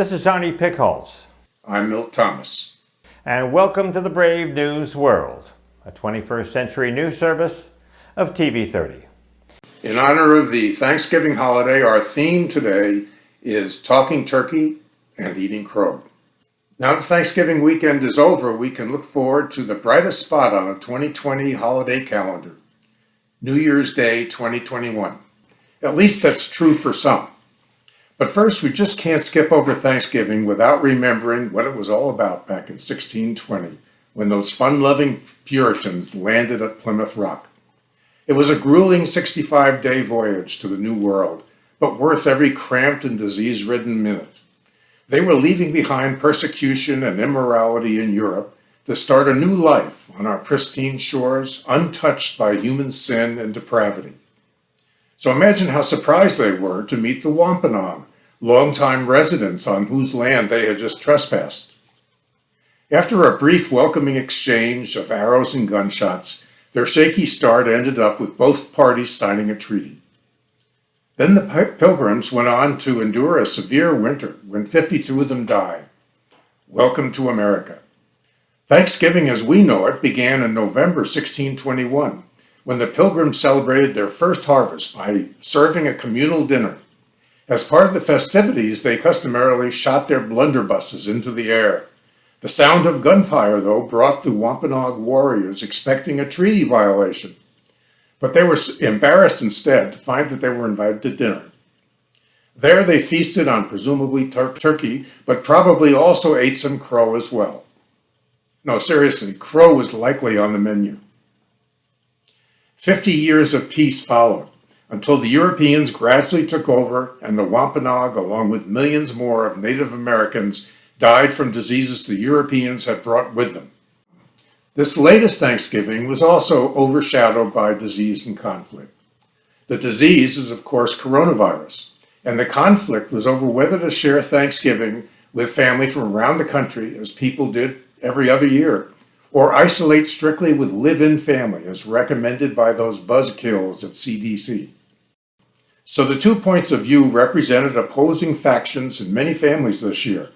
This is Arnie Pickholz. I'm Milt Thomas. And welcome to the Brave News World, a 21st century news service of TV 30. In honor of the Thanksgiving holiday, our theme today is talking turkey and eating crow. Now that Thanksgiving weekend is over, we can look forward to the brightest spot on the 2020 holiday calendar, New Year's Day 2021. At least that's true for some. But first, we just can't skip over Thanksgiving without remembering what it was all about back in 1620, when those fun-loving Puritans landed at Plymouth Rock. It was a grueling 65-day voyage to the New World, but worth every cramped and disease-ridden minute. They were leaving behind persecution and immorality in Europe to start a new life on our pristine shores, untouched by human sin and depravity. So imagine how surprised they were to meet the Wampanoag, longtime residents on whose land they had just trespassed. After a brief welcoming exchange of arrows and gunshots, their shaky start ended up with both parties signing a treaty. Then the Pilgrims went on to endure a severe winter when 52 of them died. Welcome to America. Thanksgiving as we know it began in November 1621, when the Pilgrims celebrated their first harvest by serving a communal dinner. As part of the festivities, they customarily shot their blunderbusses into the air. The sound of gunfire, though, brought the Wampanoag warriors expecting a treaty violation. But they were embarrassed instead to find that they were invited to dinner. There they feasted on presumably turkey, but probably also ate some crow as well. No, seriously, crow was likely on the menu. 50 years of peace followed, until the Europeans gradually took over and the Wampanoag, along with millions more of Native Americans, died from diseases the Europeans had brought with them. This latest Thanksgiving was also overshadowed by disease and conflict. The disease is, of course, coronavirus, and the conflict was over whether to share Thanksgiving with family from around the country, as people did every other year, or isolate strictly with live-in family, as recommended by those buzzkills at CDC. So the 2 points of view represented opposing factions in many families this year.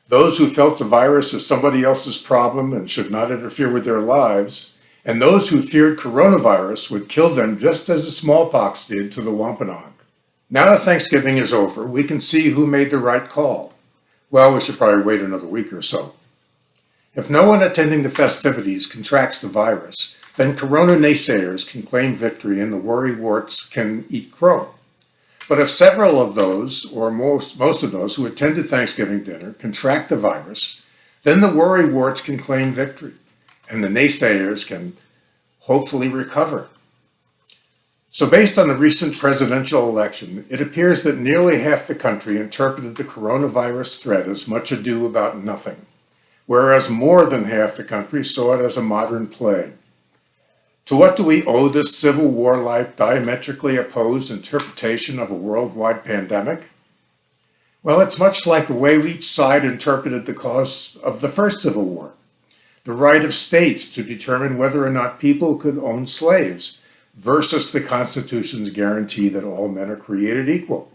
Those who felt the virus as somebody else's problem and should not interfere with their lives, and those who feared coronavirus would kill them just as the smallpox did to the Wampanoag. Now that Thanksgiving is over, we can see who made the right call. Well, we should probably wait another week or so. If no one attending the festivities contracts the virus, then corona naysayers can claim victory and the worrywarts can eat crow. But if several of those, or most of those who attended Thanksgiving dinner contract the virus, then the worrywarts can claim victory, and the naysayers can hopefully recover. So based on the recent presidential election, it appears that nearly half the country interpreted the coronavirus threat as much ado about nothing, whereas more than half the country saw it as a modern plague. To what do we owe this Civil War-like, diametrically opposed interpretation of a worldwide pandemic? Well, it's much like the way each side interpreted the cause of the First Civil War, the right of states to determine whether or not people could own slaves, versus the Constitution's guarantee that all men are created equal.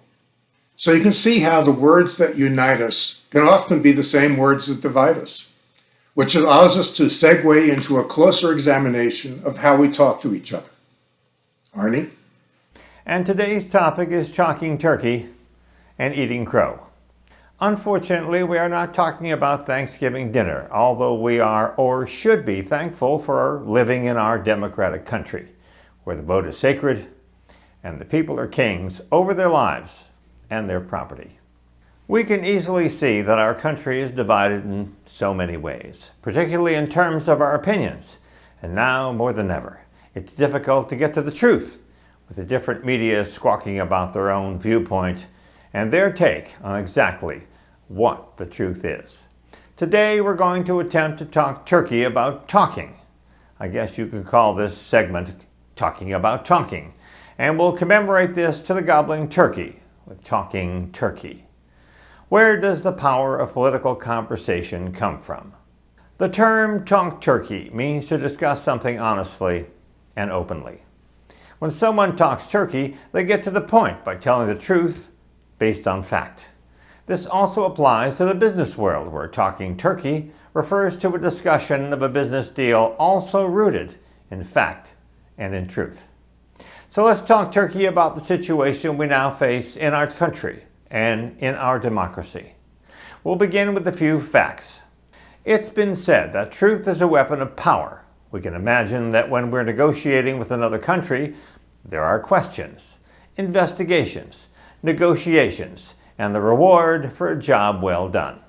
So you can see how the words that unite us can often be the same words that divide us, which allows us to segue into a closer examination of how we talk to each other. Arnie? And today's topic is talking turkey and eating crow. Unfortunately, we are not talking about Thanksgiving dinner, although we are or should be thankful for living in our democratic country, where the vote is sacred and the people are kings over their lives and their property. We can easily see that our country is divided in so many ways, particularly in terms of our opinions. And now, more than ever, it's difficult to get to the truth, with the different media squawking about their own viewpoint and their take on exactly what the truth is. Today, we're going to attempt to talk turkey about talking. I guess you could call this segment Talking About Talking, and we'll commemorate this to the gobbling turkey with Talking Turkey. Where does the power of political conversation come from? The term talk turkey means to discuss something honestly and openly. When someone talks turkey, they get to the point by telling the truth based on fact. This also applies to the business world, where talking turkey refers to a discussion of a business deal also rooted in fact and in truth. So let's talk turkey about the situation we now face in our country and in our democracy. We'll begin with a few facts. It's been said that truth is a weapon of power. We can imagine that when we're negotiating with another country, there are questions, investigations, negotiations, and the reward for a job well done.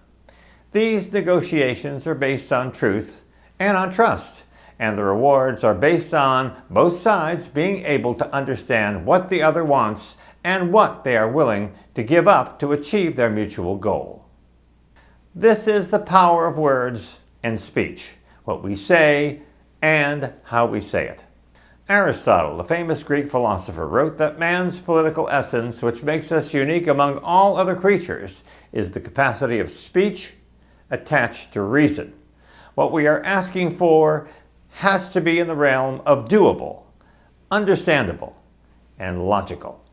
These negotiations are based on truth and on trust, and the rewards are based on both sides being able to understand what the other wants and what they are willing to give up to achieve their mutual goal. This is the power of words and speech, what we say and how we say it. Aristotle, the famous Greek philosopher, wrote that man's political essence, which makes us unique among all other creatures, is the capacity of speech attached to reason. What we are asking for has to be in the realm of doable, understandable, and logical.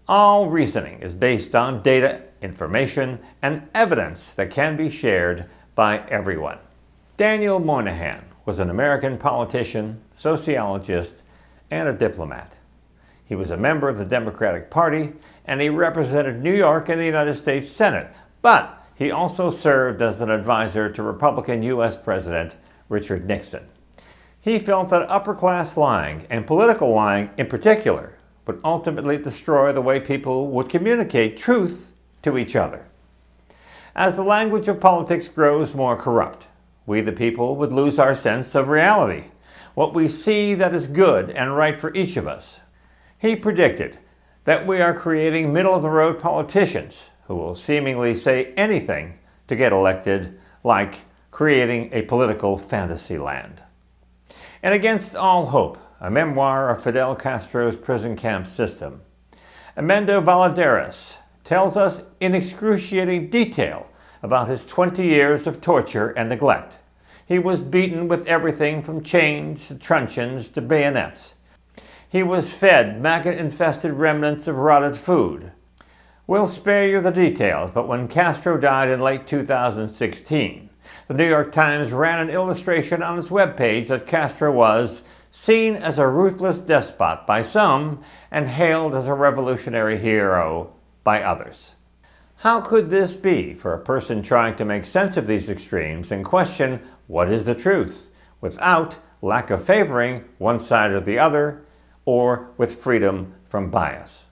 All reasoning is based on data, information, and evidence that can be shared by everyone. Daniel Moynihan was an American politician, sociologist, and a diplomat. He was a member of the Democratic Party, and he represented New York in the United States Senate, but he also served as an advisor to Republican U.S. President Richard Nixon. He felt that upper-class lying, and political lying in particular, would ultimately destroy the way people would communicate truth to each other. As the language of politics grows more corrupt, we the people would lose our sense of reality, what we see that is good and right for each of us. He predicted that we are creating middle-of-the-road politicians who will seemingly say anything to get elected, like creating a political fantasy land. And Against All Hope, a memoir of Fidel Castro's prison camp system, Amendo Valladares tells us in excruciating detail about his 20 years of torture and neglect. He was beaten with everything from chains to truncheons to bayonets. He was fed maggot-infested remnants of rotted food. We'll spare you the details, but when Castro died in late 2016, the New York Times ran an illustration on its webpage that Castro was seen as a ruthless despot by some and hailed as a revolutionary hero by others. How could this be for a person trying to make sense of these extremes and question what is the truth, without lack of favoring one side or the other, or with freedom from bias?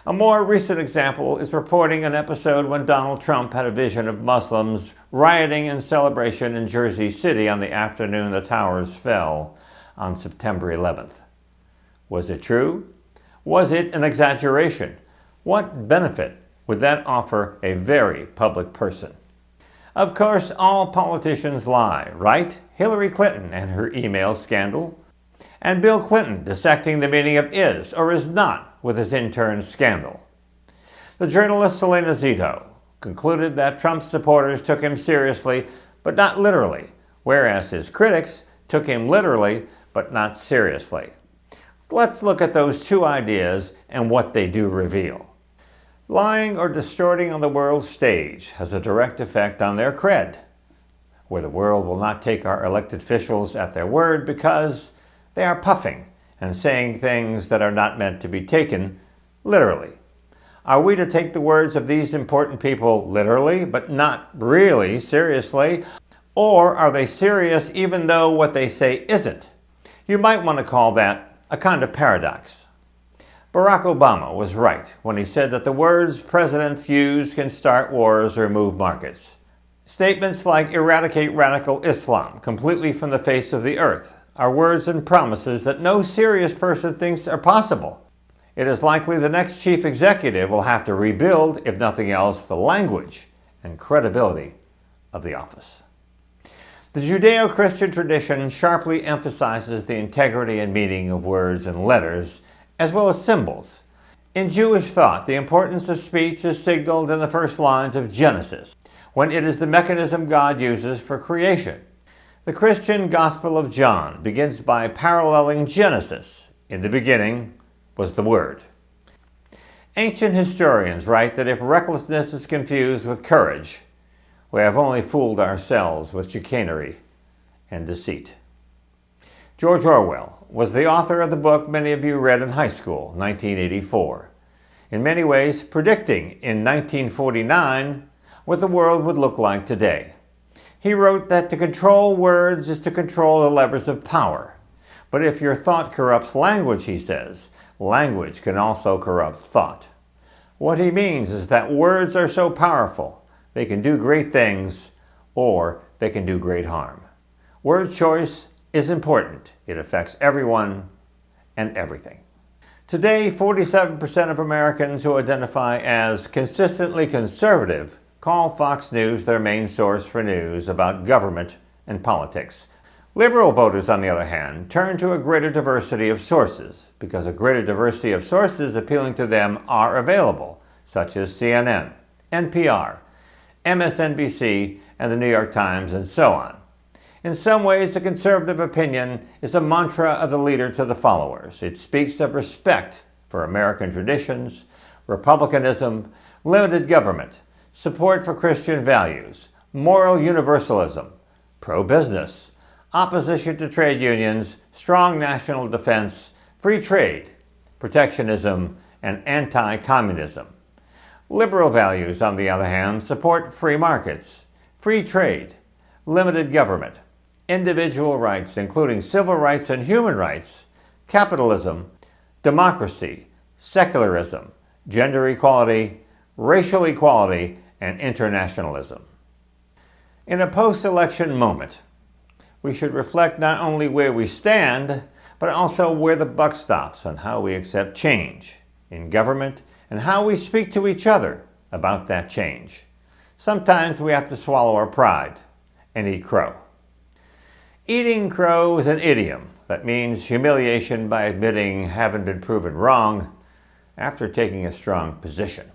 A more recent example is reporting an episode when Donald Trump had a vision of Muslims rioting in celebration in Jersey City on the afternoon the towers fell on September 11th. Was it true? Was it an exaggeration? What benefit would that offer a very public person? Of course, all politicians lie, right? Hillary Clinton and her email scandal, and Bill Clinton dissecting the meaning of is or is not with his intern scandal. The journalist Selena Zito concluded that Trump's supporters took him seriously, but not literally, whereas his critics took him literally, but not seriously. Let's look at those two ideas and what they do reveal. Lying or distorting on the world stage has a direct effect on their cred, where the world will not take our elected officials at their word because they are puffing and saying things that are not meant to be taken literally. Are we to take the words of these important people literally, but not really seriously? Or are they serious even though what they say isn't? You might want to call that a kind of paradox. Barack Obama was right when he said that the words presidents use can start wars or move markets. Statements like eradicate radical Islam completely from the face of the earth are words and promises that no serious person thinks are possible. It is likely the next chief executive will have to rebuild, if nothing else, the language and credibility of the office. The Judeo-Christian tradition sharply emphasizes the integrity and meaning of words and letters, as well as symbols. In Jewish thought, the importance of speech is signaled in the first lines of Genesis, when it is the mechanism God uses for creation. The Christian Gospel of John begins by paralleling Genesis. In the beginning was the Word. Ancient historians write that if recklessness is confused with courage, we have only fooled ourselves with chicanery and deceit. George Orwell was the author of the book many of you read in high school, 1984, in many ways predicting in 1949 what the world would look like today. He wrote that to control words is to control the levers of power. But if your thought corrupts language, he says, language can also corrupt thought. What he means is that words are so powerful, they can do great things or they can do great harm. Word choice is important. It affects everyone and everything. Today, 47% of Americans who identify as consistently conservative call Fox News their main source for news about government and politics. Liberal voters, on the other hand, turn to a greater diversity of sources because a greater diversity of sources appealing to them are available, such as CNN, NPR, MSNBC, and the New York Times, and so on. In some ways, the conservative opinion is a mantra of the leader to the followers. It speaks of respect for American traditions, republicanism, limited government, support for Christian values, moral universalism, pro-business, opposition to trade unions, strong national defense, free trade, protectionism, and anti-communism. Liberal values, on the other hand, support free markets, free trade, limited government, individual rights, including civil rights and human rights, capitalism, democracy, secularism, gender equality, racial equality, and internationalism. In a post-election moment, we should reflect not only where we stand, but also where the buck stops on how we accept change in government and how we speak to each other about that change. Sometimes we have to swallow our pride and eat crow. Eating crow is an idiom that means humiliation by admitting having been proven wrong after taking a strong position.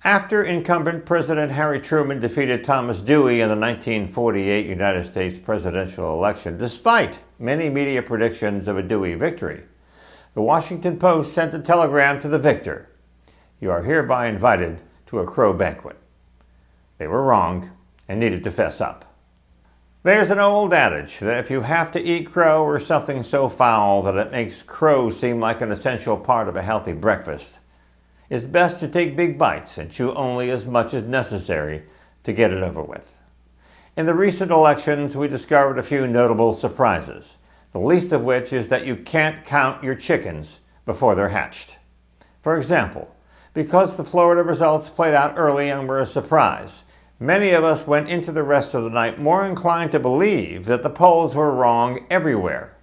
After incumbent President Harry Truman defeated Thomas Dewey in the 1948 United States presidential election, despite many media predictions of a Dewey victory, the Washington Post sent a telegram to the victor. You are hereby invited to a crow banquet. They were wrong and needed to fess up. There's an old adage that if you have to eat crow or something so foul that it makes crow seem like an essential part of a healthy breakfast, it's best to take big bites and chew only as much as necessary to get it over with. In the recent elections, we discovered a few notable surprises, the least of which is that you can't count your chickens before they're hatched. For example, because the Florida results played out early and were a surprise, many of us went into the rest of the night more inclined to believe that the polls were wrong everywhere.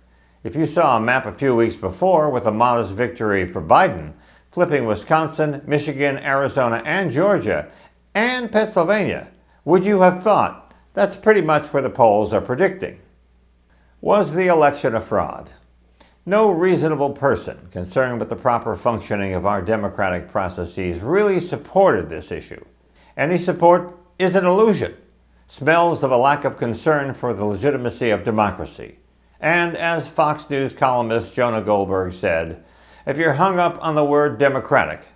If you saw a map a few weeks before with a modest victory for Biden, flipping Wisconsin, Michigan, Arizona, and Georgia, and Pennsylvania, would you have thought that's pretty much where the polls are predicting? Was the election a fraud? No reasonable person concerned with the proper functioning of our democratic processes really supported this issue. Any support is an illusion, smells of a lack of concern for the legitimacy of democracy. And as Fox News columnist Jonah Goldberg said, if you're hung up on the word democratic,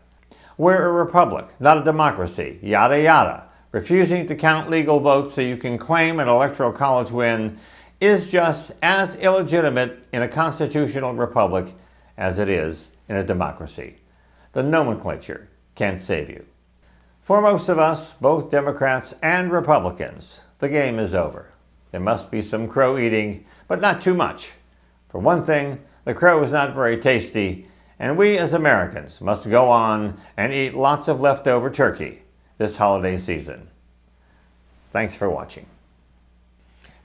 we're a republic, not a democracy, yada yada. Refusing to count legal votes so you can claim an electoral college win is just as illegitimate in a constitutional republic as it is in a democracy. The nomenclature can't save you. For most of us, both Democrats and Republicans, the game is over. There must be some crow eating, but not too much. For one thing, the crow is not very tasty, and we as Americans must go on and eat lots of leftover turkey this holiday season. Thanks for watching.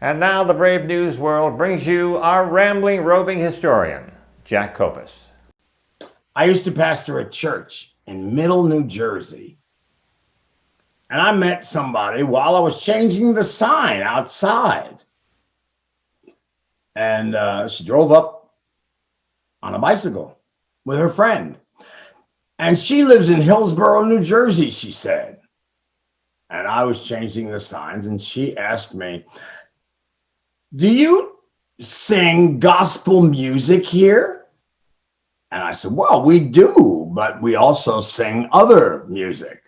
And now the brave news world brings you our rambling, roving historian, Jack Kopus. I used to pastor a church in Middle New Jersey. And I met somebody while I was changing the sign outside. And she drove up on a bicycle with her friend. And she lives in Hillsborough, New Jersey, she said. And I was changing the signs, and she asked me, do you sing gospel music here? And I said, well, we do, but we also sing other music.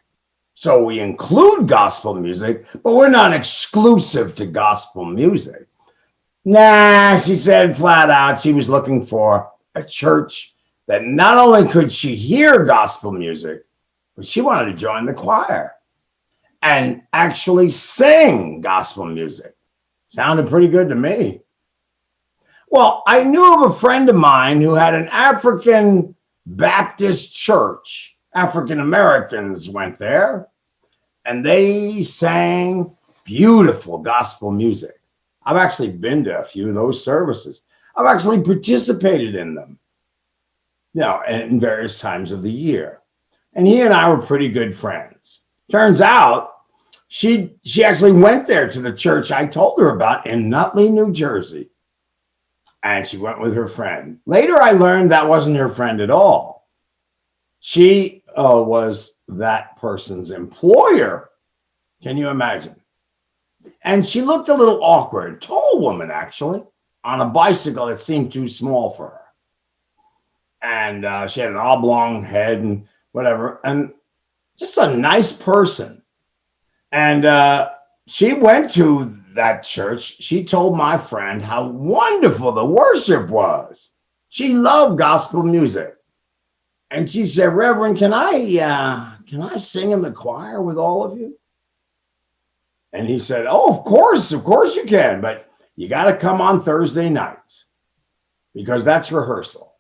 So we include gospel music, but we're not exclusive to gospel music. Nah, she said flat out she was looking for a church that not only could she hear gospel music, but she wanted to join the choir and actually sing gospel music. Sounded pretty good to me. Well, I knew of a friend of mine who had an African Baptist church. African Americans went there and they sang beautiful gospel music. I've actually been to a few of those services. I've actually participated in them, in various times of the year. And he and I were pretty good friends. Turns out she actually went there to the church I told her about in Nutley, New Jersey. And she went with her friend. Later, I learned that wasn't her friend at all. She was that person's employer. Can you imagine? And she looked a little awkward, tall woman, actually, on a bicycle that seemed too small for her. And she had an oblong head and whatever, and just a nice person. And she went to that church. She told my friend how wonderful the worship was. She loved gospel music. And she said, Reverend, can I sing in the choir with all of you? And he said, oh, of course you can, but you got to come on Thursday nights because that's rehearsal.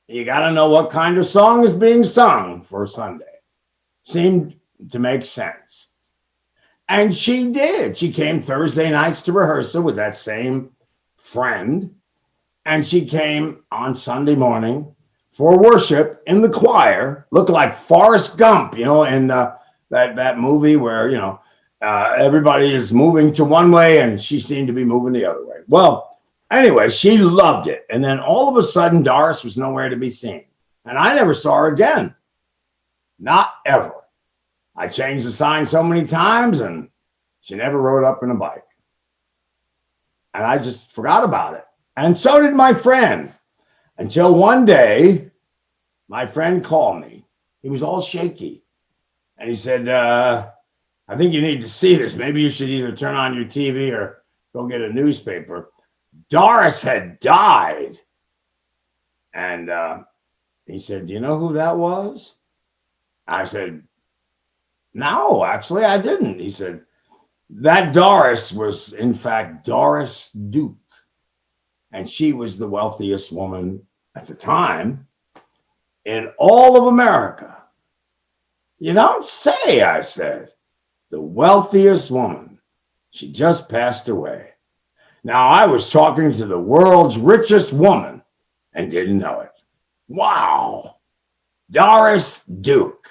You got to know what kind of song is being sung for Sunday. Seemed to make sense. And she did. She came Thursday nights to rehearsal with that same friend. And she came on Sunday morning for worship in the choir. Looked like Forrest Gump, in that movie where, everybody is moving to one way and she seemed to be moving the other way. Well, anyway, she loved it. And then all of a sudden, Doris was nowhere to be seen. And I never saw her again. Not ever. I changed the sign so many times and she never rode up in a bike. And I just forgot about it. And so did my friend. Until one day, my friend called me. He was all shaky. And he said, I think you need to see this. Maybe you should either turn on your TV or go get a newspaper. Doris had died. And he said, do you know who that was? I said, no, actually, I didn't. He said, that Doris was, in fact, Doris Duke. And she was the wealthiest woman at the time in all of America. You don't say, I said. The wealthiest woman. She just passed away. Now, I was talking to the world's richest woman and didn't know it. Wow. Doris Duke,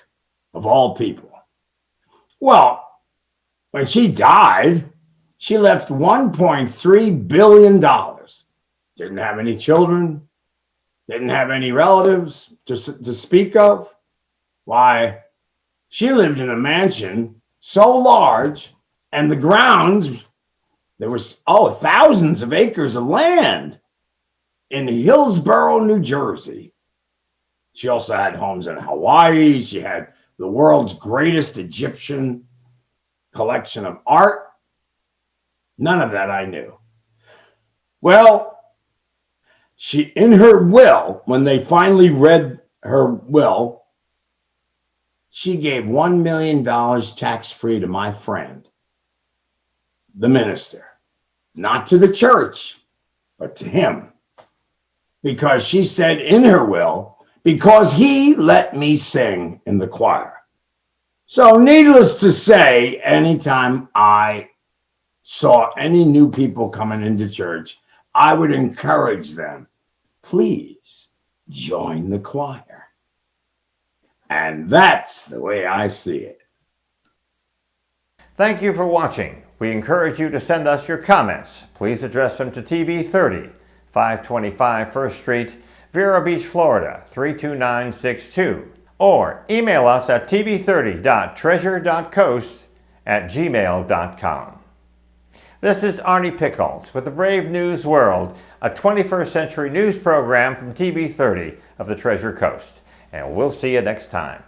of all people. Well, when she died, she left $1.3 billion. Didn't have any children. Didn't have any relatives to speak of. Why, she lived in a mansion so large, and the grounds, there was, thousands of acres of land in Hillsborough, New Jersey. She also had homes in Hawaii. She had the world's greatest Egyptian collection of art. None of that I knew. Well, she, in her will, when they finally read her will, she gave $1 million tax-free to my friend, the minister, not to the church, but to him. Because she said in her will, because he let me sing in the choir. So needless to say, anytime I saw any new people coming into church, I would encourage them, please join the choir. And that's the way I see it. Thank you for watching. We encourage you to send us your comments. Please address them to TV 30, 525 First Street, Vero Beach, Florida, 32962. Or email us at tv30.treasure.coast@gmail.com. This is Arnie Pickles with the Brave News World a 21st century news program from TV 30 of the Treasure Coast. And we'll see you next time.